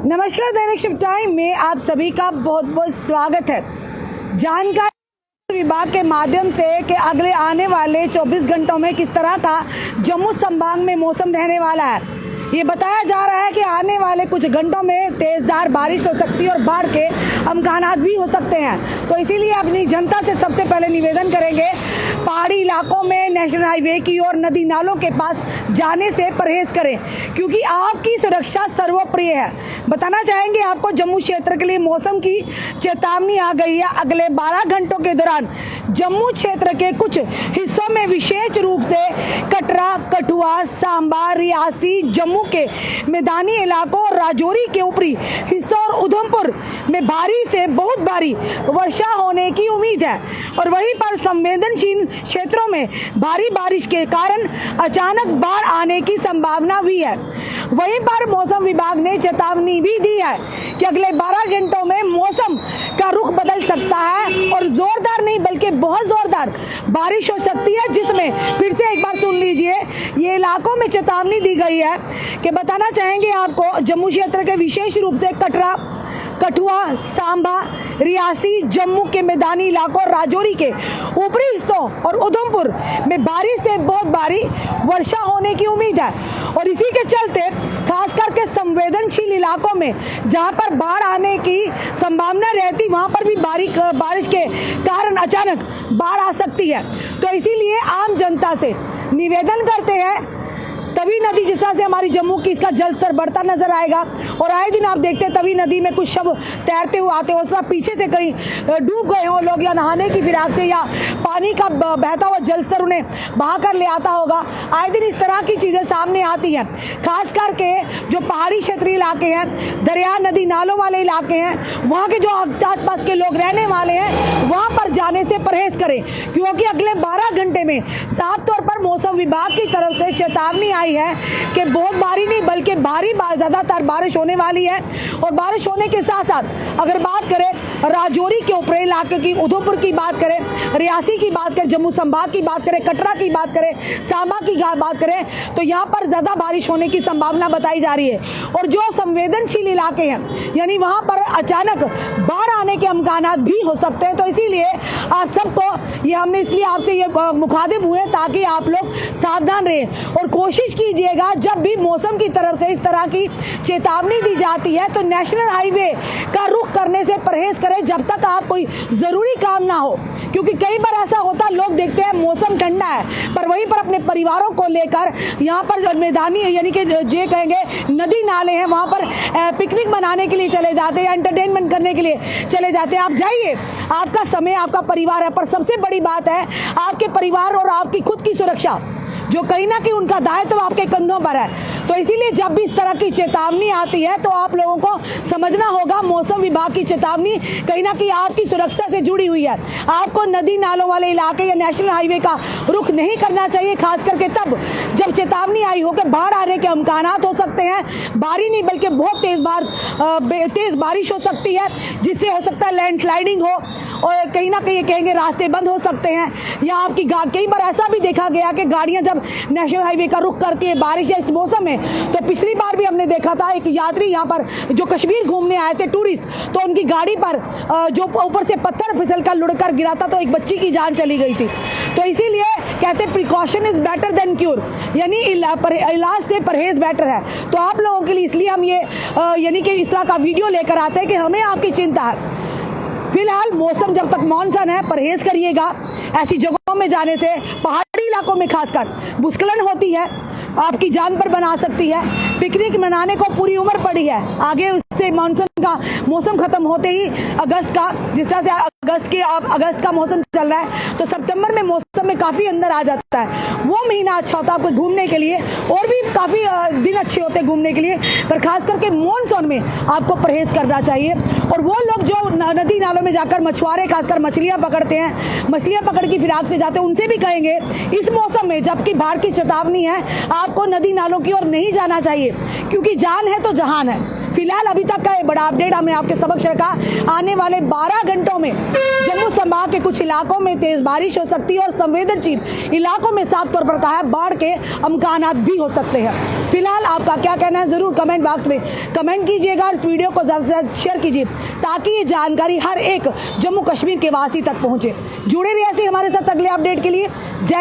नमस्कार, दैनिक shift time में आप सभी का बहुत बहुत स्वागत है। जानकारी विभाग के माध्यम से कि अगले आने वाले 24 घंटों में किस तरह का जम्मू संभाग में मौसम रहने वाला है, ये बताया जा रहा है कि आने वाले कुछ घंटों में तेज़धार बारिश हो सकती है और बाढ़ के अमकानात भी हो सकते हैं। तो इसीलिए अपनी जनता से सबसे पहले निवेदन करेंगे, पहाड़ी इलाकों में नेशनल हाईवे की और नदी नालों के पास जाने से परहेज करें, क्योंकि आपकी सुरक्षा सर्वोपरि है। बताना चाहेंगे आपको, जम्मू क्षेत्र के लिए मौसम की चेतावनी आ गई है। अगले 12 घंटों के दौरान जम्मू क्षेत्र के कुछ हिस्सों में विशेष रूप से कटरा, कठुआ, सांबा, रियासी, जम्मू के मैदानी इलाकों और राजौरी के ऊपरी हिस्सों और उधमपुर में भारी से बहुत भारी वर्षा होने की उम्मीद है और वहीं पर संवेदनशील क्षेत्रों में भारी बारिश के कारण अचानक बाढ़ आने की संभावना भी है। वहीं पर मौसम विभाग ने चेतावनी भी दी है कि अगले 12 घंटों में मौसम का रुख बदल सकता है और जोरदार नहीं बल्कि बहुत जोरदार बारिश हो सकती है, जिसमें फिर से एक बार सुन लीजिए, ये इलाकों में चेतावनी दी गई है कि बताना चाहेंगे आपको, जम्मू क्षेत्र के विशेष रूप से कटरा, कठुआ, सांबा, रियासी, जम्मू के मैदानी इलाकों, राजौरी के ऊपरी हिस्सों और उधमपुर में भारी से बहुत भारी वर्षा होने की उम्मीद है और इसी के चलते खास करके संवेदनशील इलाकों में जहां पर बाढ़ आने की संभावना रहती, वहां पर भी बारिश के कारण अचानक बाढ़ आ सकती है। तो इसीलिए आम जनता से निवेदन करते हैं, तवी नदी जिस तरह से हमारी जम्मू की, इसका जल स्तर बढ़ता नजर आएगा और आए दिन आप देखते हैं तवी नदी में कुछ शव तैरते हुए आते हो, उसका पीछे से कहीं डूब गए हो लोग या नहाने की फिराक से, या पानी का बहता हुआ जल स्तर उन्हें बहा कर ले आता होगा। आए दिन इस तरह की चीज़ें सामने आती हैं। खास करके जो पहाड़ी क्षेत्रीय इलाके हैं, दरिया नदी नालों वाले इलाके हैं, वहाँ के जो आसपास के लोग रहने वाले हैं, वहाँ पर जाने से परहेज करें, क्योंकि अगले 12 घंटे में साफ तौर पर मौसम विभाग की तरफ से चेतावनी आई है कि बहुत भारी नहीं बल्कि भारी ज्यादातर बारिश होने वाली है। और बारिश होने के साथ साथ अगर बात करें राजौरी के ऊपरी इलाके की, उधमपुर की बात करें, रियासी की बात करें, जम्मू संभाग की बात करें, कटरा की बात करें, सांबा की बात करें, तो यहाँ पर ज्यादा बारिश होने की संभावना बताई जा रही है। और जो संवेदनशील इलाके हैं, यानी वहाँ पर अचानक बाढ़ आने के अमकानात भी हो सकते हैं। तो इसीलिए आप सबको ये हमने इसलिए आपसे ये मुखातिब हुए ताकि आप लोग सावधान रहें और कोशिश कीजिएगा, जब भी मौसम की तरफ से इस तरह की चेतावनी दी जाती है तो नेशनल हाईवे का रुख करने से परहेज करें जब तक आप कोई ज़रूरी काम ना हो, क्योंकि कई बार ऐसा होता है, लोग देखते हैं मौसम ठंडा है पर वहीं पर अपने परिवारों को लेकर यहाँ पर जो मैदानी यानी कि जे कहेंगे नदी नाले हैं, वहाँ पर पिकनिक मनाने के लिए चले जाते हैं, एंटरटेनमेंट करने के लिए चले जाते हैं। आप जाइए, आपका समय आपका परिवार है, पर सबसे बड़ी बात है आपके परिवार और आपकी खुद की सुरक्षा, जो कहीं ना कहीं उनका दायित्व आपके कंधों पर है। तो इसीलिए जब भी इस तरह की चेतावनी आती है तो आप लोगों को समझना होगा, मौसम विभाग की चेतावनी कहीं ना कहीं आपकी सुरक्षा से जुड़ी हुई है। आपको नदी नालों वाले इलाके या नेशनल हाईवे का रुख नहीं करना चाहिए, खास करके तब जब चेतावनी आई हो कि बाढ़ आने के अमकानात हो सकते हैं। भारी नहीं बल्कि बहुत तेज बारिश हो सकती है, जिससे हो सकता है लैंडस्लाइडिंग हो और कहीं ना कहीं कहेंगे रास्ते बंद हो सकते हैं, या आपकी कई बार ऐसा भी देखा गया कि गाड़ियां जब नेशनल हाईवे का रुख करती है बारिश या इस मौसम में, तो पिछली बार भी हमने देखा था एक यात्री यहाँ पर जो कश्मीर घूमने आए थे टूरिस्ट, तो उनकी गाड़ी पर जो ऊपर से पत्थर फिसल कर लुढ़कर गिरा था तो एक बच्ची की जान चली गई थी। तो इसीलिए कहते precaution is better than cure, यानी इलाज से परहेज बेटर है। तो आप लोगों के लिए इसलिए हम ये यानी कि इस तरह का वीडियो लेकर आते हैं कि हमें आपकी चिंता है। फिलहाल मौसम जब तक मॉनसून है, परहेज करिएगा ऐसी जगहों में जाने से। पहाड़ी इलाकों में खासकर भूस्खलन होती है, आपकी जान पर बना सकती है। पिकनिक मनाने को पूरी उम्र पड़ी है, आगे उससे मानसून का मौसम खत्म होते ही अगस्त का, जिस तरह से अगस्त का मौसम चल रहा है, तो सितंबर में मौसम में काफ़ी अंदर आ जाता है। वो महीना अच्छा होता है आपको घूमने के लिए, और भी काफ़ी दिन अच्छे होते हैं घूमने के लिए, पर खास करके मानसून में आपको परहेज करना चाहिए। और वो लोग जो नदी नालों में जाकर मछुआरे खासकर मछलियाँ पकड़ते हैं, मछलियाँ पकड़ की फिराक से जाते हैं, उनसे भी कहेंगे इस मौसम में जबकि बाढ़ की चेतावनी है, आपको नदी नालों की ओर नहीं जाना चाहिए, क्योंकि जान है तो जहान है। फिलहाल अभी तक का ये बड़ा अपडेट हमने आपके समक्ष रखा। आने वाले 12 घंटों में जम्मू संभाग के कुछ इलाकों में तेज बारिश हो सकती है और संवेदनशील इलाकों में साफ तौर पर कहा है बाढ़ के अमकानात भी हो सकते हैं। फिलहाल आपका क्या कहना है जरूर कमेंट बॉक्स में कमेंट कीजिएगा और इस वीडियो को ज़्यादा से ज़्यादा शेयर कीजिए ताकि ये जानकारी हर एक जम्मू कश्मीर के वासी तक पहुंचे। जुड़े रहिए ऐसे हमारे साथ अगले अपडेट के लिए। जय हिंद।